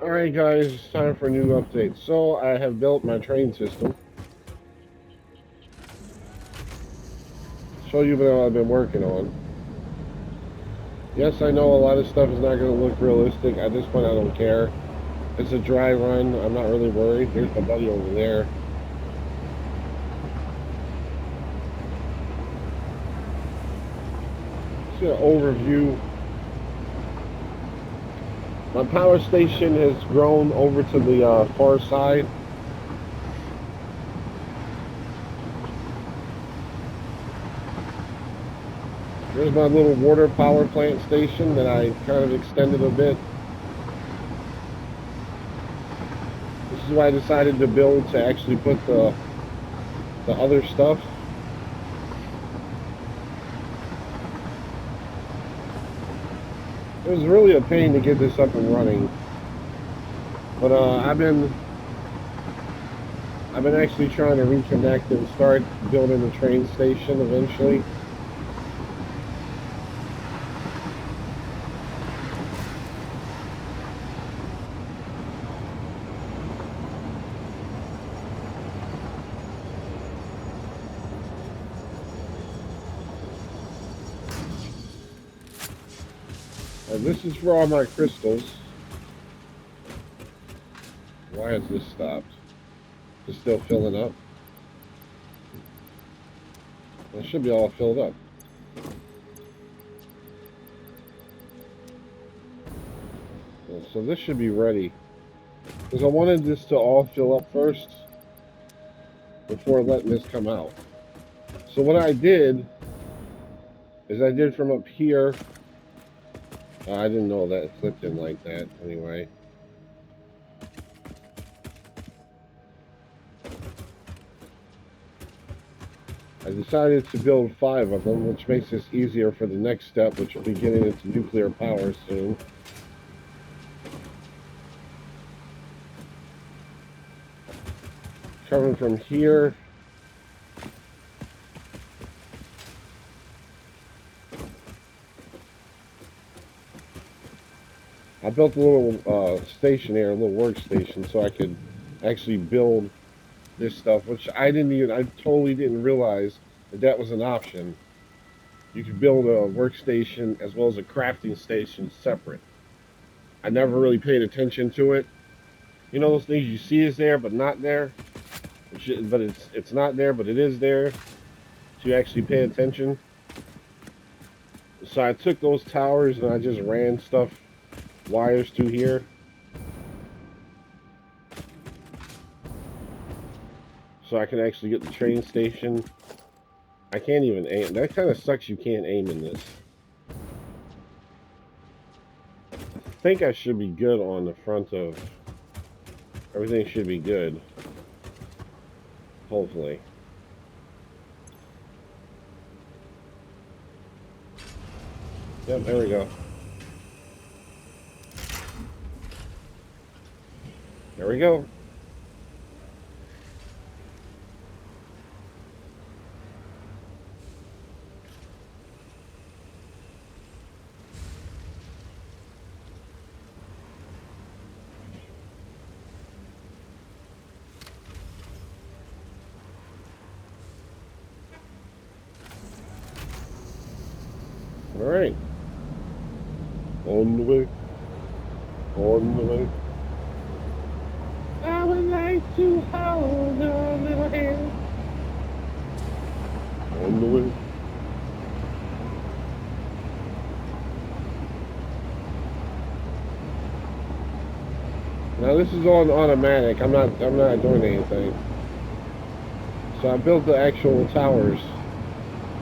Alright guys, it's time for a new update. So I have built my train system. Show you what I've been working on. Yes, I know a lot of stuff is not going to look realistic. At this point I don't care. It's a dry run. I'm not really worried. Here's my buddy over there. Just an overview. My power station has grown over to the far side. Here's my little water power plant station that I kind of extended a bit. This is why I decided to build to actually put the other stuff. It was really a pain to get this up and running, but I've been actually trying to reconnect and start building the train station eventually. And this is for all my crystals. Why has this stopped? It's still filling up. It should be all filled up. So this should be ready. Because I wanted this to all fill up first before letting this come out. So what I did is I did from up here. I didn't know that it flipped in like that anyway. I decided to build 5 of them, which makes this easier for the next step, which will be getting into nuclear power soon. Coming from here. I built a little station here, a little workstation, so I could actually build this stuff, which I totally didn't realize that that was an option. You could build a workstation as well as a crafting station separate. I never really paid attention to it. You know those things you see is there but not there? But it's not there, but it is there. So you actually pay attention. So I took those towers and I just ran wires through here. So I can actually get the train station. I can't even aim. That kind of sucks you can't aim in this. I think I should be good on the front of... Everything should be good. Hopefully. Yep, there we go. There we go. All right. On the way. On the way. I would like to hold your little hand. On the way. Now this is on automatic. I'm not doing anything. So I built the actual towers,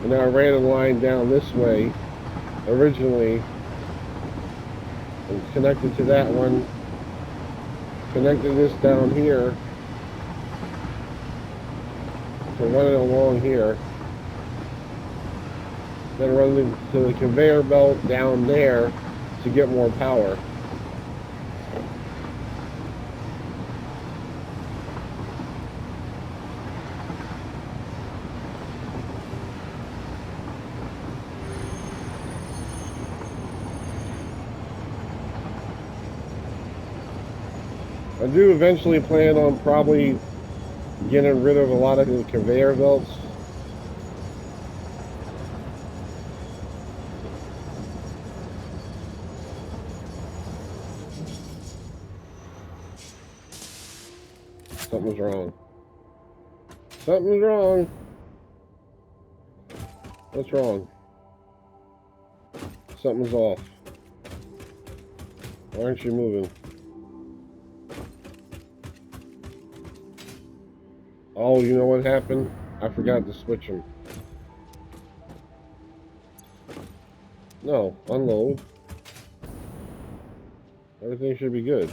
and then I ran a line down this way originally, and connected to that one. Connected this down here to run it along here. Then run it to the conveyor belt down there to get more power. I do eventually plan on probably getting rid of a lot of the conveyor belts. Something's wrong. Something's wrong. What's wrong? Something's off. Why aren't you moving? Oh, you know what happened? I forgot to switch them. No, unload. Everything should be good.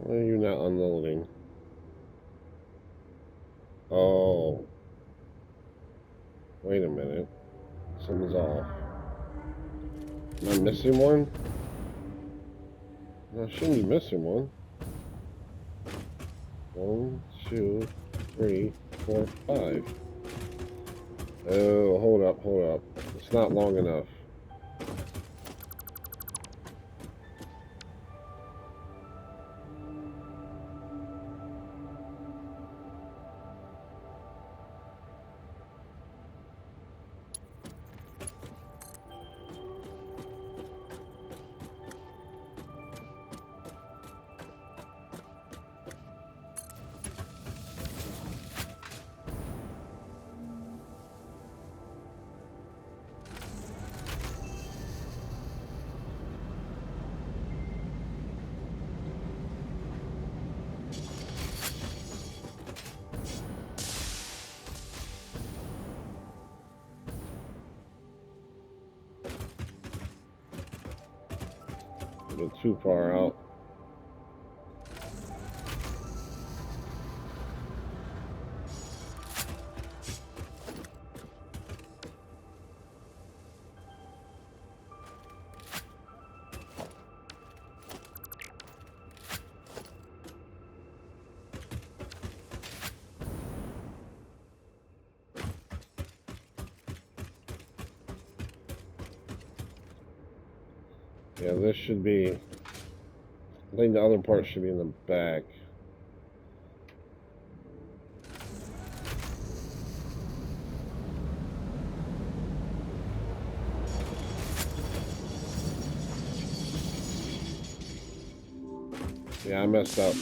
Why are you not unloading? Oh. Wait a minute. Something's off. Am I missing one? No, I shouldn't be missing one. 1, 2, 3, 4, 5. Oh, hold up. It's not long enough. A bit too far out. Yeah, this should be, I think the other part should be in the back. Yeah, I messed up.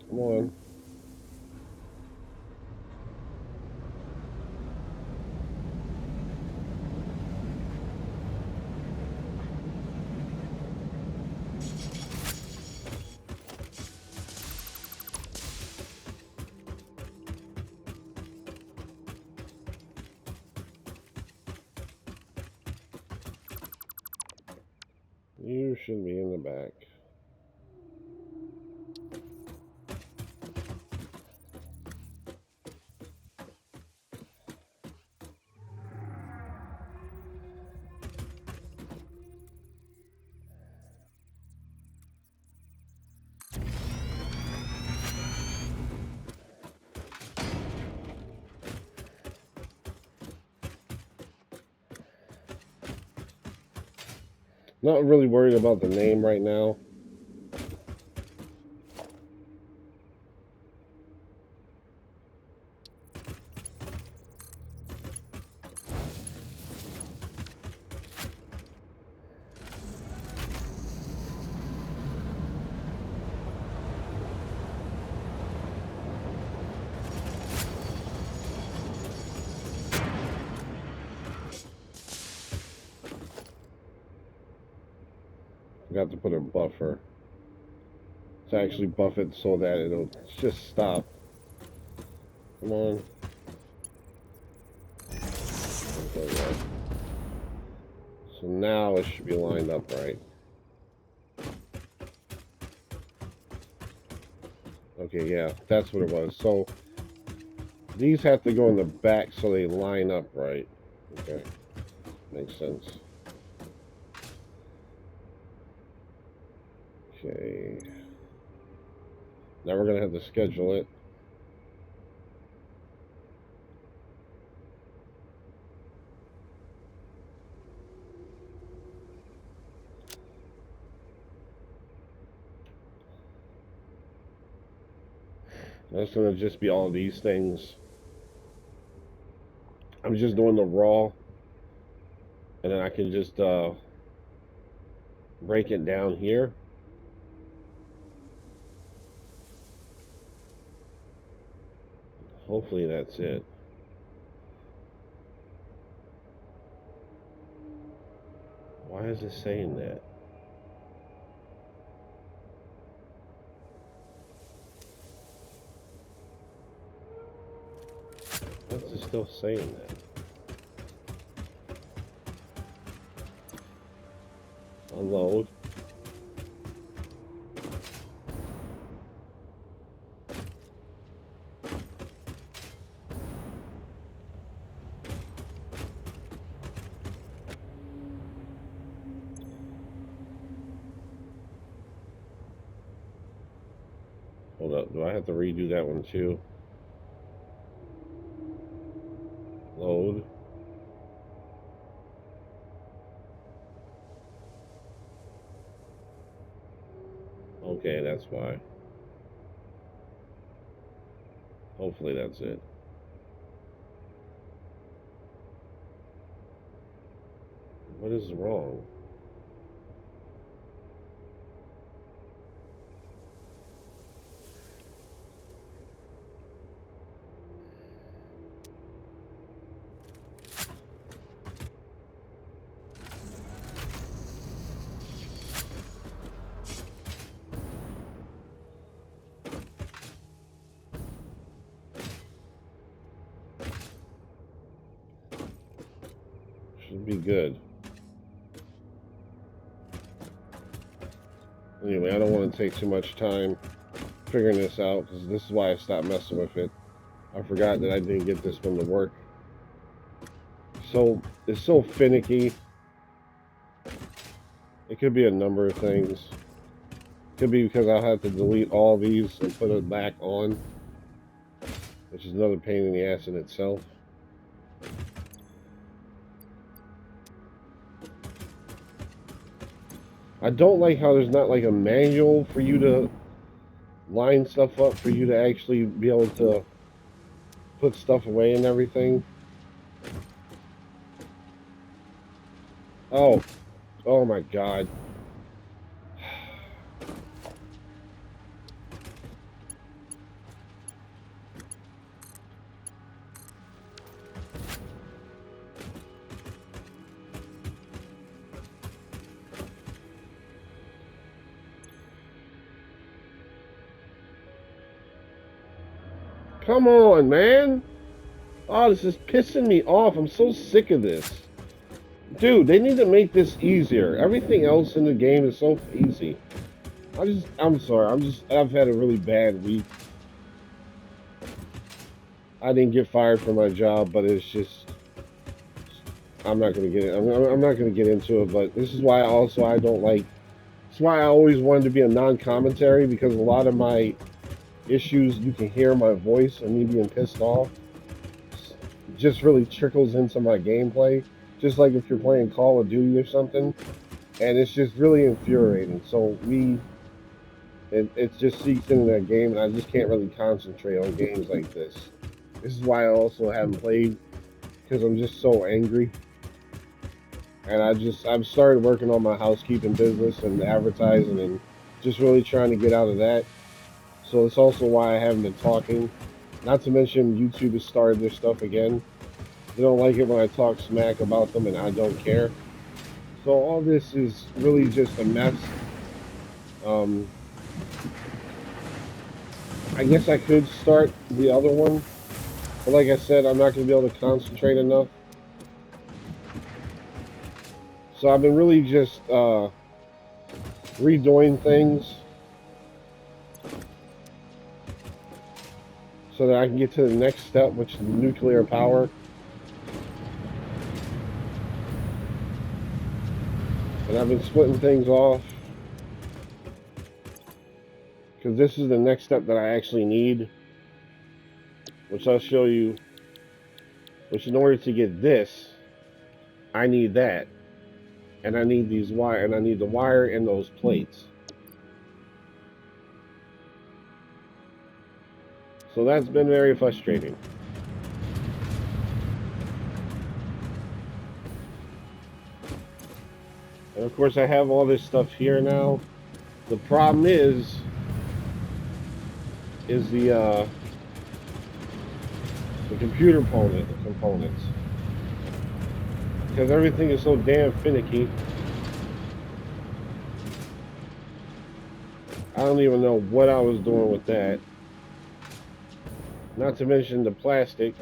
Come on. You should be in the back. Not really worried about the name right now. forgot to put a buffer to actually buff it so that it'll just stop. Come on. Okay, yeah. So now it should be lined up right. Okay, yeah, that's what it was. So these have to go in the back so they line up right. Okay, makes sense. Okay. Now we're gonna have to schedule it. That's gonna just be all these things. I'm just doing the raw, and then I can just break it down here. Hopefully that's it. Why is it saying that? Why is it still saying that? Unload. Hold up, do I have to redo that one too? Load. Okay, that's why. Hopefully that's it. What is wrong? Should be good. Anyway, I don't want to take too much time figuring this out, because this is why I stopped messing with it. I forgot that I didn't get this one to work. So, it's so finicky. It could be a number of things. It could be because I'll have to delete all these and put it back on, which is another pain in the ass in itself. I don't like how there's not like a manual for you to line stuff up, for you to actually be able to put stuff away and everything. Oh my God. Come on, man. Oh, this is pissing me off. I'm so sick of this. Dude, they need to make this easier. Everything else in the game is so easy. I'm sorry. I've had a really bad week. I didn't get fired from my job, but it's just, I'm not going to get it. I'm not going to get into it, but this is why I don't like, it's why I always wanted to be a non-commentary, because a lot of my issues, you can hear my voice and me being pissed off. It just really trickles into my gameplay. Just like if you're playing Call of Duty or something, and it's just really infuriating. So it just seeps into that game, and I just can't really concentrate on games like this. This is why I also haven't played, because I'm just so angry. And I've started working on my housekeeping business and advertising, and just really trying to get out of that. So it's also why I haven't been talking. Not to mention YouTube has started their stuff again. They don't like it when I talk smack about them, and I don't care. So all this is really just a mess. I guess I could start the other one, but like I said, I'm not going to be able to concentrate enough. So I've been really just redoing things so that I can get to the next step, which is nuclear power. And I've been splitting things off because this is the next step that I actually need, which I'll show you. Which in order to get this, I need that, and I need these wire, and I need the wire and those plates. So that's been very frustrating. And of course I have all this stuff here now. The problem is the computer components. Because everything is so damn finicky. I don't even know what I was doing with that. Not to mention the plastic,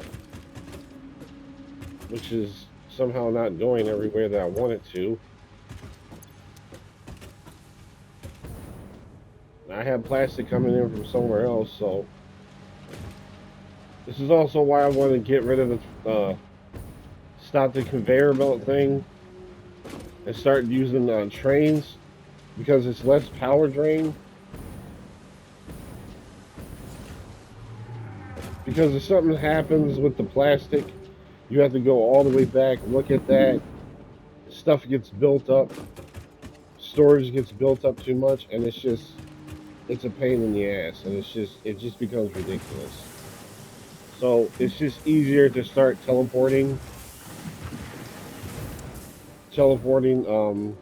which is somehow not going everywhere that I want it to. I have plastic coming in from somewhere else, so this is also why I want to get rid of the stop the conveyor belt thing and start using trains, because it's less power drain. Because if something happens with the plastic, you have to go all the way back, look at that. Stuff gets built up, storage gets built up too much, and it's a pain in the ass, and it just becomes ridiculous. So it's just easier to start teleporting teleporting all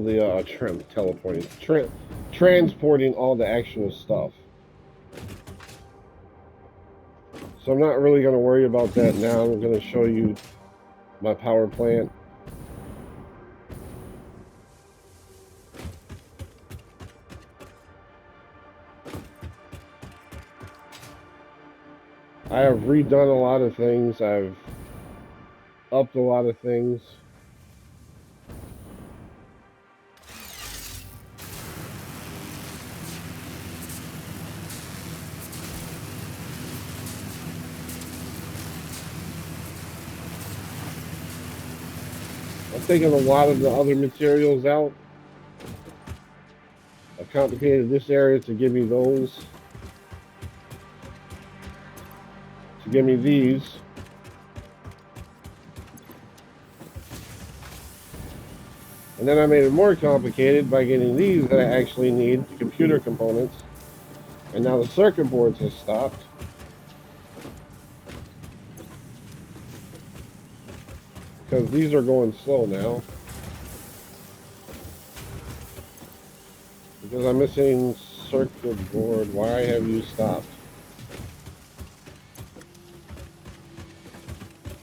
the transporting all the actual stuff. So I'm not really going to worry about that now. I'm going to show you my power plant. I have redone a lot of things. I've upped a lot of things. I've taken a lot of the other materials out. I've complicated this area to give me those. To give me these. And then I made it more complicated by getting these that I actually need, the computer components. And now the circuit boards have stopped. Because these are going slow now. Because I'm missing circuit board. Why have you stopped?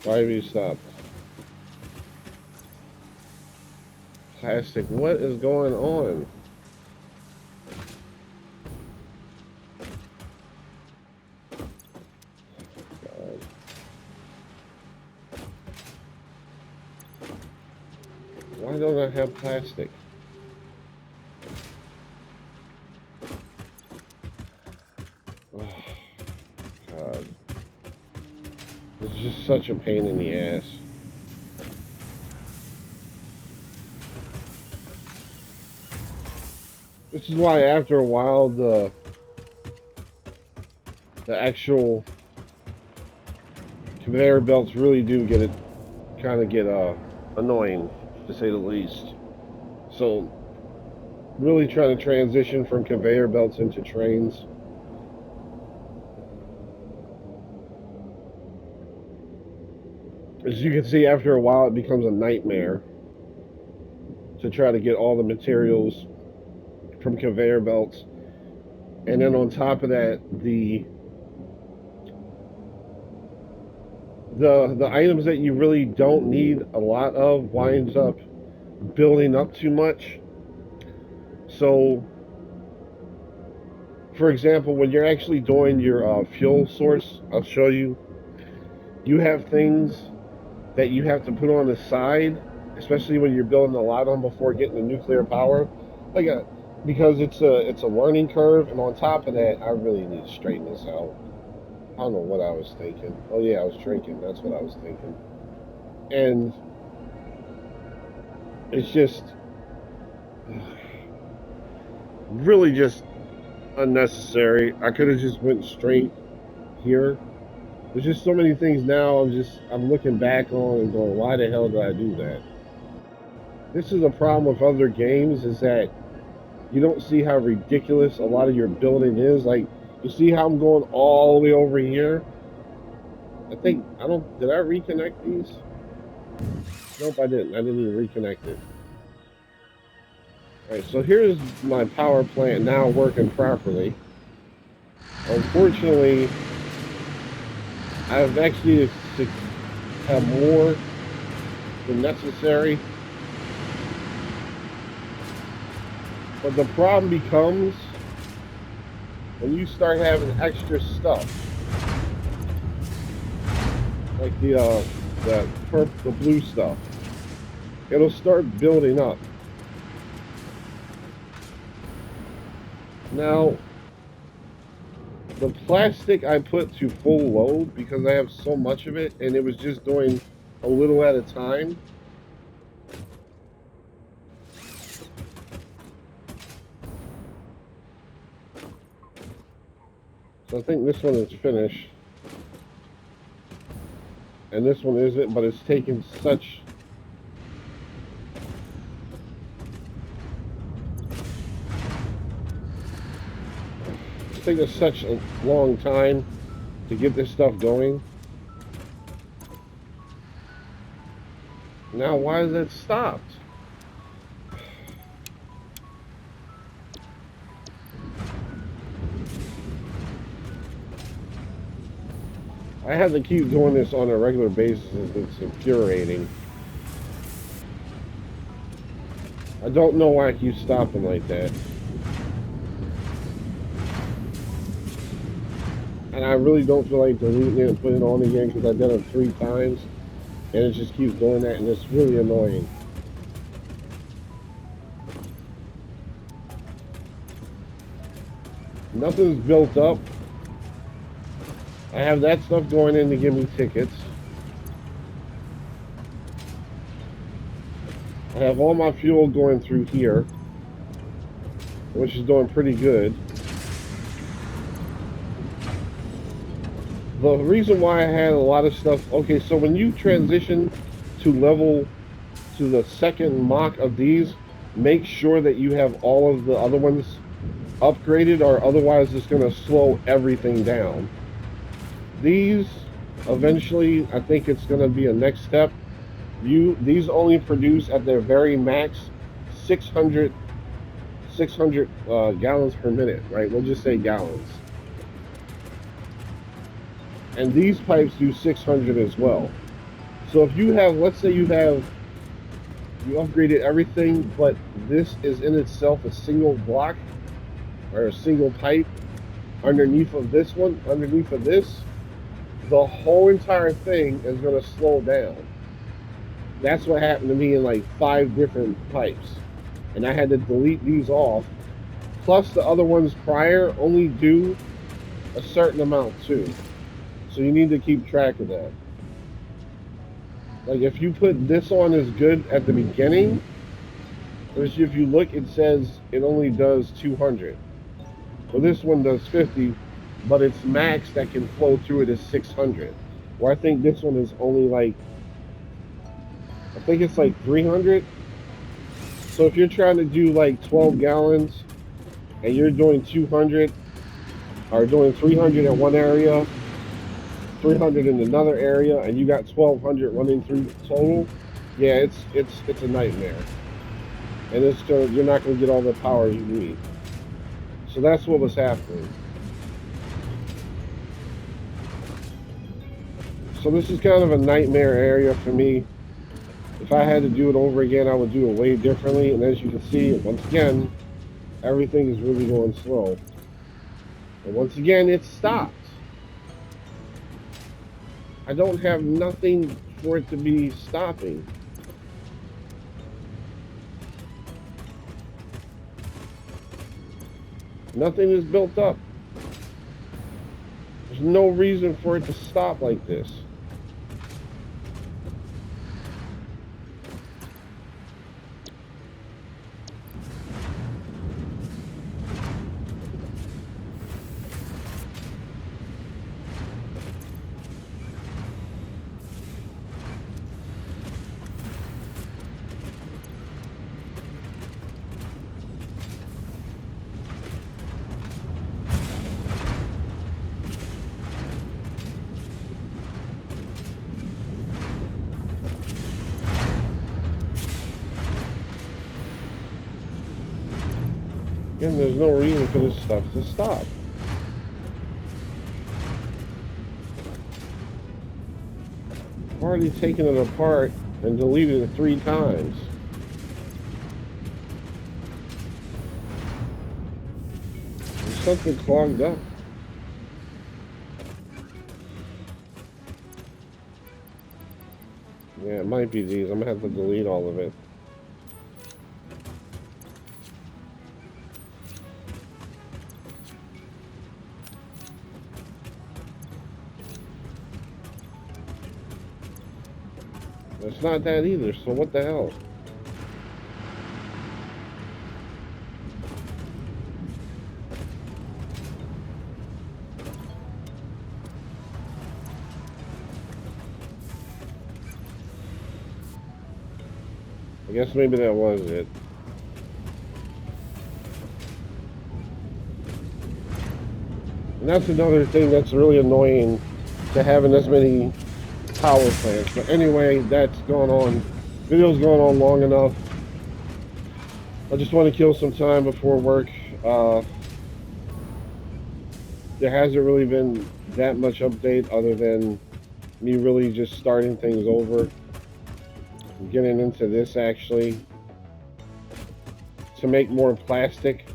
Why have you stopped? Plastic, what is going on? God. Why don't I have plastic? Oh, God. It's just such a pain in the ass. This is why after a while the actual conveyor belts really do get annoying, to say the least. So really trying to transition from conveyor belts into trains. As you can see, after a while it becomes a nightmare to try to get all the materials from conveyor belts. And then on top of that, the items that you really don't need a lot of winds up building up too much. So, for example, when you're actually doing your fuel source, I'll show you. You have things that you have to put on the side, especially when you're building a lot on before getting the nuclear power. Like, because it's a learning curve, and on top of that, I really need to straighten this out. I don't know what I was thinking. Oh yeah, I was drinking. That's what I was thinking. And it's just really just unnecessary. I could have just went straight here. There's just so many things now. I'm looking back on and going, why the hell did I do that? This is a problem with other games, is that you don't see how ridiculous a lot of your building is. Like, you see how I'm going all the way over here? Did I reconnect these? Nope, I didn't. I didn't even reconnect it. Alright, so here's my power plant now working properly. Unfortunately, I've actually have more than necessary. But the problem becomes when you start having extra stuff, like the blue stuff, it'll start building up. Now, the plastic I put to full load because I have so much of it, and it was just doing a little at a time. So I think this one is finished. And this one isn't, but it's taken such... It's taken such a long time to get this stuff going. Now, why is that stopped? I have to keep doing this on a regular basis. It's infuriating. I don't know why I keep stopping like that. And I really don't feel like deleting it and putting it on again because I've done it 3 times. And it just keeps doing that, and it's really annoying. Nothing's built up. I have that stuff going in to give me tickets. I have all my fuel going through here, which is doing pretty good. The reason why I had a lot of stuff... Okay, so when you transition to the second mock of these, make sure that you have all of the other ones upgraded, or otherwise it's going to slow everything down. These, eventually, I think it's going to be a next step. These only produce at their very max 600 gallons per minute, right? We'll just say gallons. And these pipes do 600 as well. So if you have, let's say you upgraded everything, but this is in itself a single block or a single pipe underneath of this one, underneath of this, the whole entire thing is going to slow down. That's what happened to me in like 5 different pipes. And I had to delete these off. Plus the other ones prior only do a certain amount too. So you need to keep track of that. Like if you put this on as good at the beginning, which if you look, it says it only does 200. So this one does 50. But its max that can flow through it is 600. Where I think this one is only like, I think it's like 300. So if you're trying to do like 12 gallons and you're doing 200 or doing 300 in one area, 300 in another area, and you got 1200 running through total, yeah, it's a nightmare. And you're not going to get all the power you need. So that's what was happening. So this is kind of a nightmare area for me. If I had to do it over again, I would do it way differently. And as you can see, once again, everything is really going slow. And once again, it stopped. I don't have nothing for it to be stopping. Nothing is built up. There's no reason for it to stop like this. Again, there's no reason for this stuff to stop. I've already taken it apart and deleted it 3 times. There's something clogged up. Yeah, it might be these. I'm gonna have to delete all of it. It's not that either, so what the hell? I guess maybe that was it. And that's another thing that's really annoying to having this many power plants. But anyway, that's going on. Video's going on long enough. I just want to kill some time before work. There hasn't really been that much update other than me really just starting things over. I'm getting into this actually to make more plastic.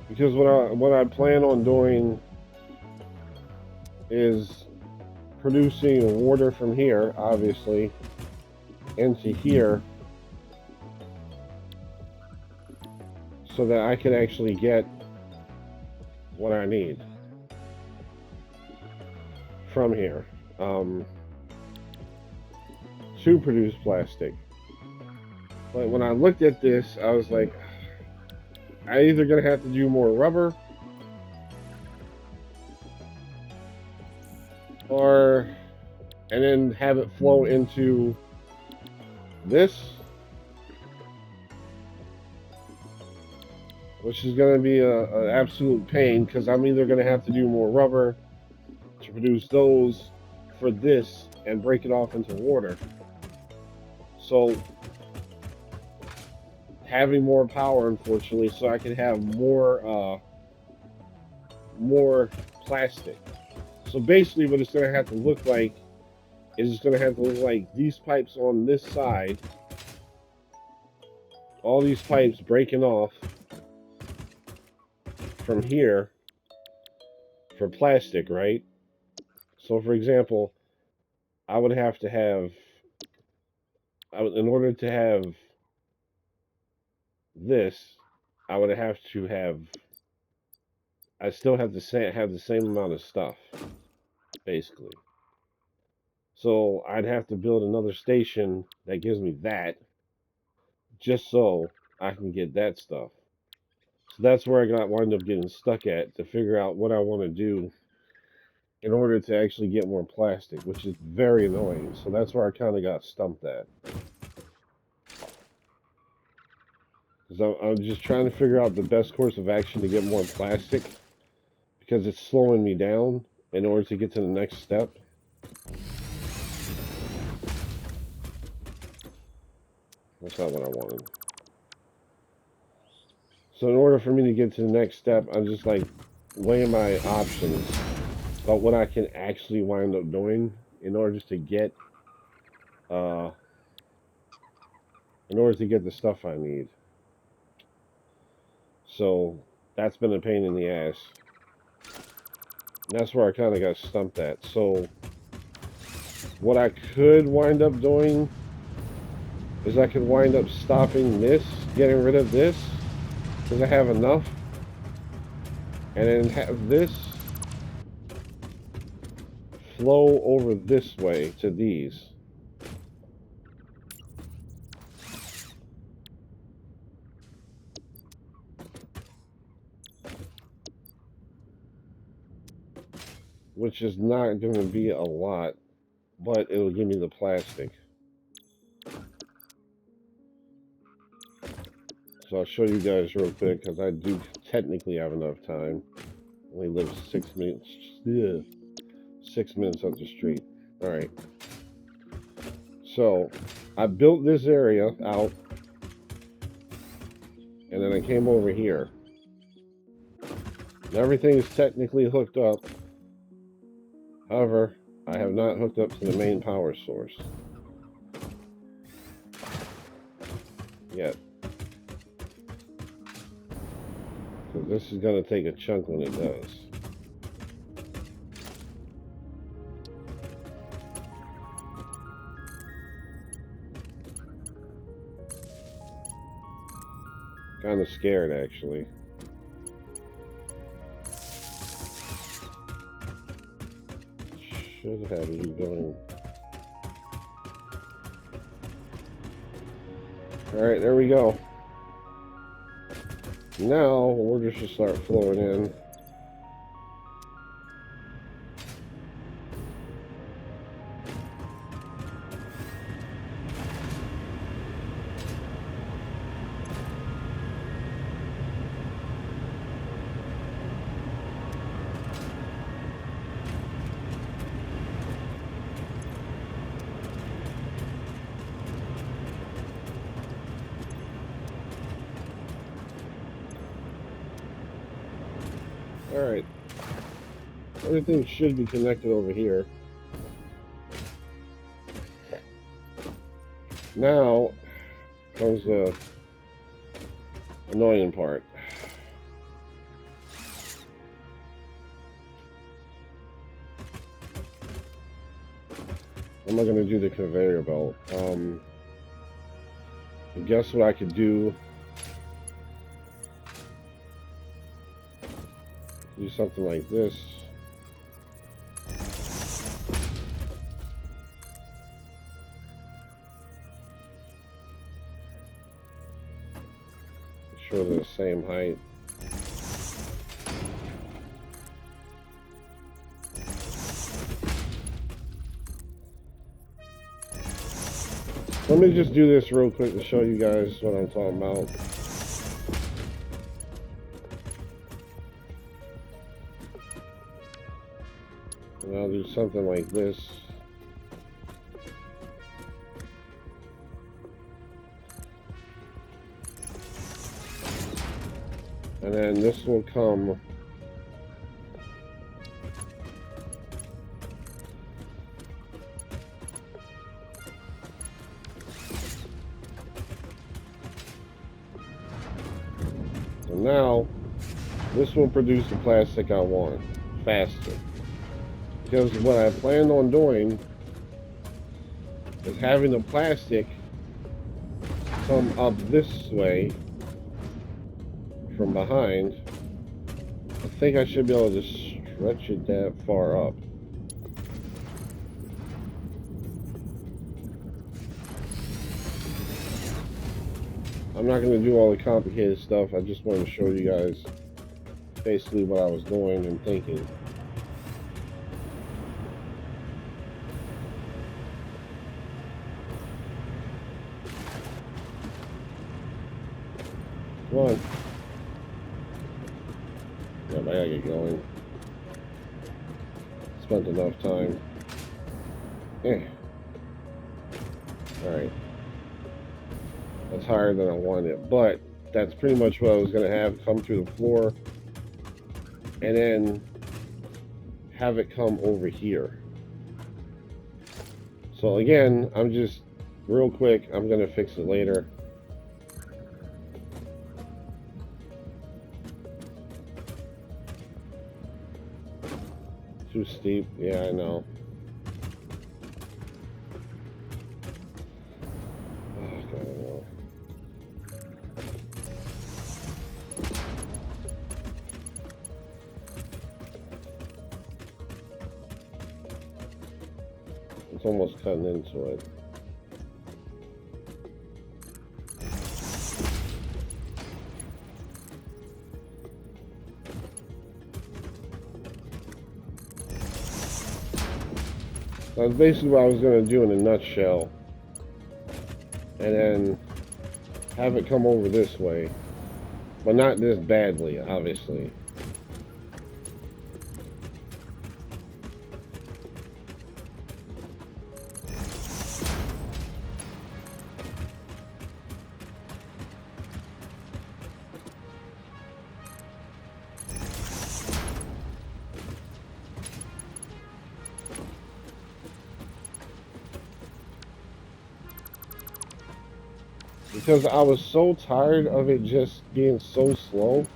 Because what I plan on doing is producing water from here, obviously, into here, so that I can actually get what I need from here to produce plastic. But when I looked at this, I was like, I'm either gonna have to do more rubber and then have it flow into this, which is gonna be an absolute pain because I'm either gonna have to do more rubber to produce those for this and break it off into water. So having more power, unfortunately, so I can have more plastic. So basically what it's going to have to look like is it's going to have to look like these pipes on this side, all these pipes breaking off from here for plastic, right? So for example, I would have to have, in order to have this, I would have to have, I still have to have the same amount of stuff, basically. So I'd have to build another station that gives me that, just so I can get that stuff. So that's where I wind up getting stuck at, to figure out what I want to do in order to actually get more plastic, which is very annoying. So that's where I kind of got stumped at. Because I'm just trying to figure out the best course of action to get more plastic, because it's slowing me down in order to get to the next step. That's not what I wanted. So in order for me to get to the next step, I'm just like weighing my options about what I can actually wind up doing in order just to get in order to get the stuff I need. So that's been a pain in the ass. And that's where I kind of got stumped at. So what I could wind up doing is I could wind up stopping this, getting rid of this, because I have enough, and then have this flow over this way to these. Which is not going to be a lot, but it'll give me the plastic. So I'll show you guys real quick, because I do technically have enough time. Only live 6 minutes. Yeah, 6 minutes up the street. All right. So I built this area out, and then I came over here. And everything is technically hooked up. However, I have not hooked up to the main power source yet. So this is going to take a chunk when it does. Kind of scared, actually. Should have you going. Alright, there we go. Now, we're just going to start flowing in. Alright. Everything should be connected over here. Now comes the annoying part. I'm not going to do the conveyor belt. Guess what I could do? Do something like this. Sure they're the same height. Let me just do this real quick to show you guys what I'm talking about. And I'll do something like this. And then this will come so now this will produce the plastic I want faster. Because what I planned on doing is having the plastic come up this way from behind. I think I should be able to stretch it that far up. I'm not going to do all the complicated stuff. I just wanted to show you guys basically what I was doing and thinking. Come on. Yeah, I gotta get going. Spent enough time. Alright. That's higher than I wanted, but that's pretty much what I was going to have come through the floor, and then have it come over here. So again, I'm just real quick, I'm going to fix it later. Too steep, yeah, I know. Oh, God, I know. It's almost cutting into it. That's basically what I was going to do in a nutshell. And then have it come over this way. But not this badly, obviously. Because I was so tired of it just being so slow.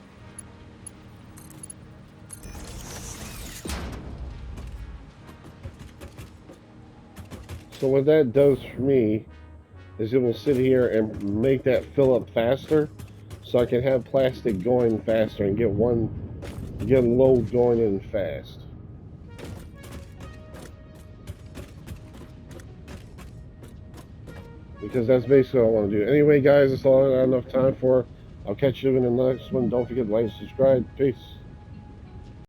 So what that does for me is it will sit here and make that fill up faster, so I can have plastic going faster and get load going in fast. Because that's basically what I want to do. Anyway, guys, that's all I got enough time for. I'll catch you in the next one. Don't forget to like and subscribe. Peace.